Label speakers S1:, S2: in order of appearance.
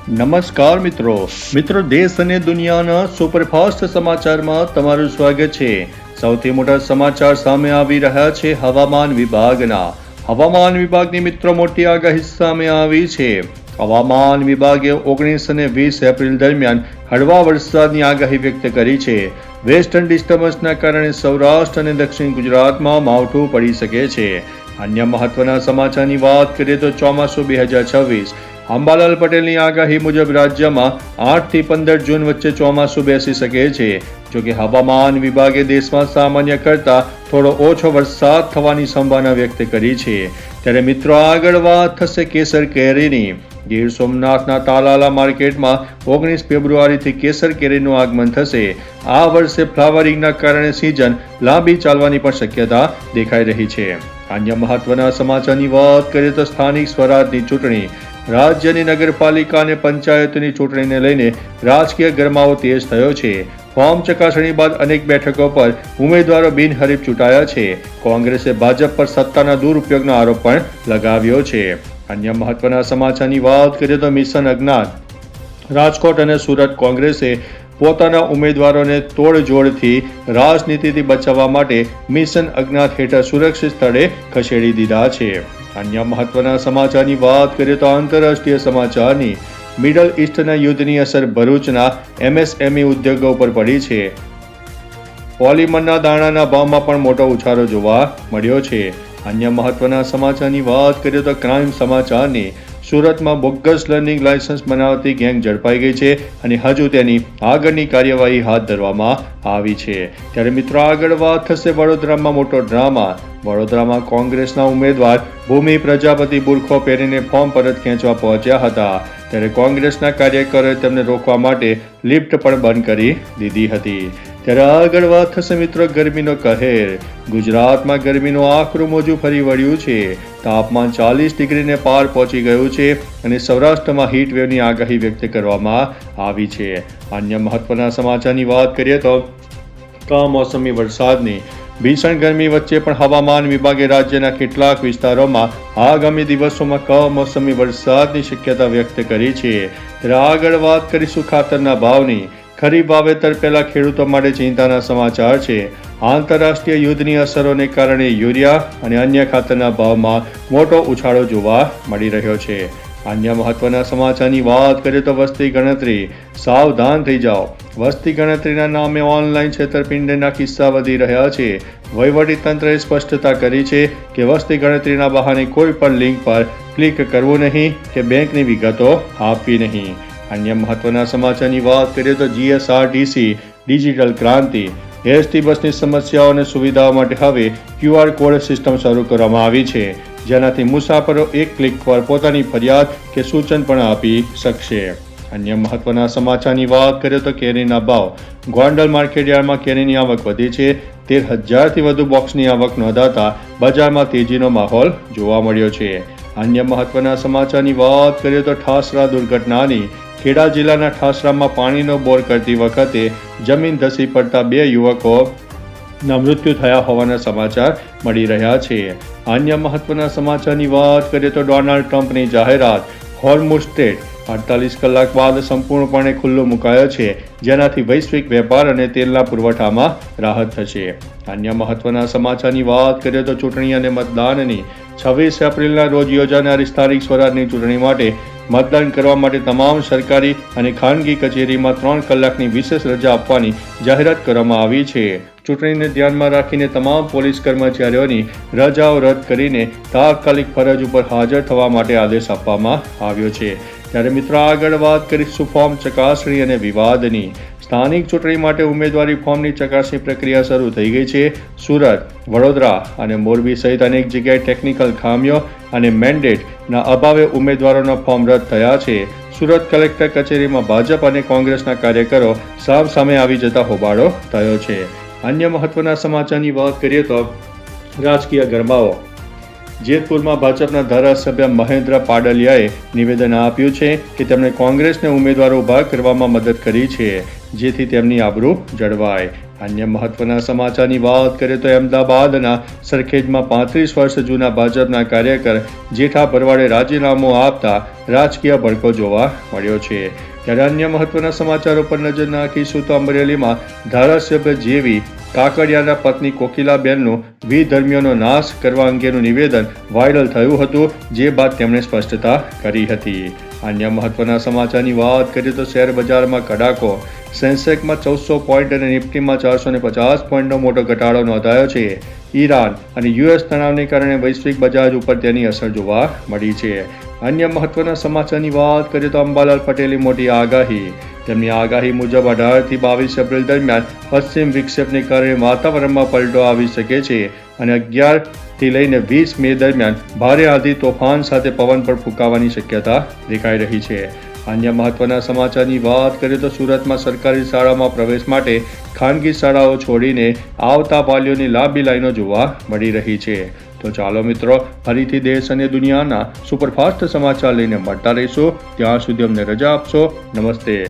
S1: નમસ્કાર મિત્રો દેશ અને દુનિયાના સુપરફાસ્ટ સમાચારમાં તમારું સ્વાગત છે। સૌથી મોટા સમાચાર સામે આવી રહ્યા છે હવામાન વિભાગની મિત્રો મોટી આગાહી સામે આવી છે। હવામાન વિભાગે 19 અને 20 એપ્રિલ દરમિયાન હળવા વરસાદની આગાહી વ્યક્ત કરી છે। વેસ્ટર્ન ડિસ્ટર્બન્સના કારણે સૌરાષ્ટ્ર અને દક્ષિણ ગુજરાતમાં માવઠું પડી શકે છે। અન્ય મહત્વના સમાચારની વાત કરીએ તો ચોમાસું 2026 અંબાલાલ પટેલની આગાહી મુજબ રાજ્યમાં 8 થી 15 જૂન વચ્ચે ચોમાસું બેસી શકે છે। જોકે હવામાન વિભાગે દેશમાં સામાન્ય કરતા થોડો ઓછો વરસાદ થવાની સંભાવના વ્યક્ત કરી છે। ત્યારે મિત્રો આગળ વાત થશે કેસર કેરીની। ગીર સોમનાથના તાલાલા માર્કેટમાં 19 ફેબ્રુઆરીથી કેસર કેરીનું આગમન થશે। આ વર્ષે ફ્લાવરિંગના કારણે સિઝન લાંબી ચાલવાની પણ શક્યતા દેખાઈ રહી છે। અન્ય મહત્વના સમાચારની વાત કરીએ તો સ્થાનિક સ્વરાજની ચૂંટણી। રાજ્યની નગરપાલિકા અને પંચાયતની ચૂંટણીને લઈને રાજકીય ગરમાવો તેજ થયો છે। ફોર્મ ચકાસણી બાદ અનેક બેઠકો પર ઉમેદવારો બિનહરીફ ચૂંટાયા છે। કોંગ્રેસે ભાજપ પર સત્તાના દુરુપયોગનો આરોપ પણ લગાવ્યો છે। અન્ય મહત્વના સમાચારની વાત કરીએ તો મિશન અજ્ઞાત। રાજકોટ અને સુરત કોંગ્રેસે પોતાના ઉમેદવારોને તોડજોડથી રાજનીતિથી બચાવવા માટે મિશન અજ્ઞાત હેઠળ સુરક્ષિત સ્થળે ખસેડી દીધા છે। અન્ય મહત્વના સમાચારની વાત કરીએ તો આંતરરાષ્ટ્રીય સમાચારની। મિડલ ઇસ્ટના યુદ્ધની અસર ભરૂચના MSME ઉદ્યોગો પર પડી છે। પોલિમરના દાણાના ભાવમાં પણ મોટો ઉછાળો જોવા મળ્યો છે। અન્ય મહત્વના સમાચારની વાત કરીએ તો ક્રાઇમ સમાચારની। સુરતમાં બોગસ લર્નિંગ લાયસન્સ બનાવતી ગેંગ ઝડપાઈ ગઈ છે અને હજુ તેની આગળની કાર્યવાહી હાથ ધરવામાં આવી છે। ત્યારે મિત્રો આગળ વાત થશે વડોદરામાં મોટો ડ્રામા। વડોદરામાં કોંગ્રેસના ઉમેદવાર ભૂમિ પ્રજાપતિ બુરખો પહેરીને ફોર્મ પરત ખેંચવા પહોંચ્યા હતા। ત્યારે કોંગ્રેસના કાર્યકરોએ તેમને રોકવા માટે લિફ્ટ પણ બંધ કરી દીધી હતી। ત્યારે આગળ વાત થશે મિત્રો ગરમીનો કહેર। ગુજરાતમાં ગરમીનું આકરું મોજું ફરી વળ્યું છે। તાપમાન 40 ડિગ્રીને પાર પહોંચી ગયું છે અને સૌરાષ્ટ્રમાં હીટ વેવની આગાહી વ્યક્ત કરવામાં આવી છે। અન્ય મહત્વના સમાચારની વાત કરીએ તો કમોસમી વરસાદની। ભીષણ ગરમી વચ્ચે પણ હવામાન વિભાગે રાજ્યના કેટલાક વિસ્તારોમાં આગામી દિવસોમાં કમોસમી વરસાદની શક્યતા વ્યક્ત કરી છે। ત્યારે આગળ વાત કરીશું ખાતરના ભાવની। ખરીફ વાવેતર પહેલા ખેડૂતો માટે ચિંતાના સમાચાર છે। આંતરરાષ્ટ્રીય યુદ્ધની અસરોને કારણે યુરિયા અને અન્ય ખાતરના ભાવમાં મોટો ઉછાળો જોવા મળી રહ્યો છે। અન્ય મહત્વના સમાચારની વાત કરીએ તો વસ્તી ગણતરી। સાવધાન થઈ જાઓ, વસ્તી ગણતરીના નામે ઓનલાઈન છેતરપિંડીના કિસ્સા વધી રહ્યા છે। વહીવટીતંત્રએ સ્પષ્ટતા કરી છે કે વસ્તી ગણતરીના બહાને કોઈ પણ લિંક પર ક્લિક કરવું નહીં કે બેંકની વિગતો આપવી નહીં। અન્ય મહત્વના સમાચારની વાત કરીએ તો GSRTC ડિજિટલ ક્રાંતિ। એસટી બસની સમસ્યાઓ અને સુવિધાઓ માટે હવે QR કોડ સિસ્ટમ શરૂ કરવામાં આવી છે, જેનાથી મુસાફરો એક ક્લિક પર પોતાની ફરિયાદ કે સૂચન પણ આપી શકશે। અન્ય મહત્વના સમાચારની વાત કરીએ તો કેરીના ભાવ। ગોંડલ માર્કેટયાર્ડમાં કેરીની આવક વધી છે। 13,000થી વધુ બોક્સની આવક નોંધાતા બજારમાં તેજીનો માહોલ જોવા મળ્યો છે। અન્ય મહત્વના સમાચારની વાત કરીએ તો ઠાસરા દુર્ઘટનાની। ખેડા જિલ્લાના ઠાસરામાં પાણીનો બોર કરતી વખતે જમીન ધસી પડતા 2 યુવકોના મૃત્યુ થયા હોવાના સમાચાર મળી રહ્યા છે। અન્ય મહત્વના સમાચારની વાત કરીએ તો ડોનાલ્ડ ટ્રમ્પની જાહેરાત। હોર્મુઝ સ્ટ્રેટ 48 કલાક બાદ સંપૂર્ણપણે ખુલ્લો મુકાયો છે, જેનાથી વૈશ્વિક વેપાર અને તેલના પુરવઠામાં રાહત થશે। અન્ય મહત્વના સમાચારની વાત કરીએ તો ચૂંટણી અને મતદાનની। 26 એપ્રિલના રોજ યોજાનારી સ્થાનિક સ્વરાજની ચૂંટણી માટે મતદાન કરવા માટે તમામ સરકારી અને ખાનગી કચેરીમાં 3 કલાકની વિશેષ રજા આપવાની જાહેરાત કરવામાં આવી છે। ચૂંટણીને ધ્યાનમાં રાખીને તમામ પોલીસ કર્મચારીઓની રજાઓ રદ કરીને તાત્કાલિક ફરજ ઉપર હાજર થવા માટે આદેશ આપવામાં આવ્યો છે। ત્યારે મિત્રો આગળ વાત કરીશું ફોર્મ ચકાસણી અને વિવાદની। સ્થાનિક ચૂંટણી માટે ઉમેદવારી ફોર્મની ચકાસણી પ્રક્રિયા શરૂ થઈ ગઈ છે। સુરત, વડોદરા અને મોરબી સહિત અનેક જગ્યાએ ટેકનિકલ ખામીઓ અને મેન્ડેટના અભાવે ઉમેદવારોના ફોર્મ રદ થયા છે। સુરત કલેક્ટર કચેરીમાં ભાજપ અને કોંગ્રેસના કાર્યકરો સામસામે આવી જતા હોબાળો થયો છે। અન્ય મહત્વના સમાચારની વાત કરીએ તો રાજકીય ગરમાવો। જેતપુરમાં ભાજપના ધારાસભ્ય મહેન્દ્ર પાડલિયાએ નિવેદન આપ્યું છે કે તેમણે કોંગ્રેસને ઉમેદવારો ઊભા કરવામાં મદદ કરી છે, જેથી તેમની આબરૂ જળવાય. અન્ય મહત્વના સમાચારની વાત કરીએ તો અમદાવાદના સરખેજમાં 35 વર્ષ જૂના ભાજપના કાર્યકર જેઠા ભરવાડે રાજીનામું આપતા રાજકીય ભડકો જોવા મળ્યો છે. ત્યારે અન્ય મહત્વના સમાચારો પર નજર નાખીશું તો અમરેલીમાં ધારાસભ્ય જેવી કાકડિયાના પત્ની કોકિલાબેનનું વિધર્મીઓનો નાશ કરવા અંગેનું નિવેદન વાયરલ થયું હતું, જે બાદ તેમણે સ્પષ્ટતા કરી હતી. અન્ય મહત્વના સમાચારની વાત કરીએ તો શેર બજારમાં કડાકો. સેન્સેક્સમાં 1400 પોઈન્ટ અને નિફ્ટીમાં 450 પોઈન્ટનો મોટો ઘટાડો નોંધાયો છે. ઈરાન અને યુએસ તણાવને કારણે વૈશ્વિક બજાર ઉપર તેની અસર જોવા મળી છે. અન્ય મહત્વના સમાચારની વાત કરીએ તો અંબાલાલ પટેલની મોટી આગાહી. તેમની આગાહી મુજબ 18 થી 22 એપ્રિલ દરમિયાન પશ્ચિમ વિક્ષેપને કારણે વાતાવરણમાં પલટો આવી શકે છે અને 11 થી લઈને 20 મે દરમિયાન ભારે આંધી તોફાન સાથે પવન પણ ફૂંકાવાની શક્યતા દેખાઈ રહી છે. અન્ય મહત્વના સમાચારની વાત કરીએ તો સુરતમાં સરકારી શાળામાં પ્રવેશ માટે ખાનગી શાળાઓ છોડીને આવતા વાલીઓની લાંબી લાઈનો જોવા મળી રહી છે. તો ચાલો મિત્રો, ફરીથી દેશ અને દુનિયાના સુપરફાસ્ટ સમાચાર લઈને મળતા રહીશું. ત્યાં સુધી અમને રજા આપશો. નમસ્તે.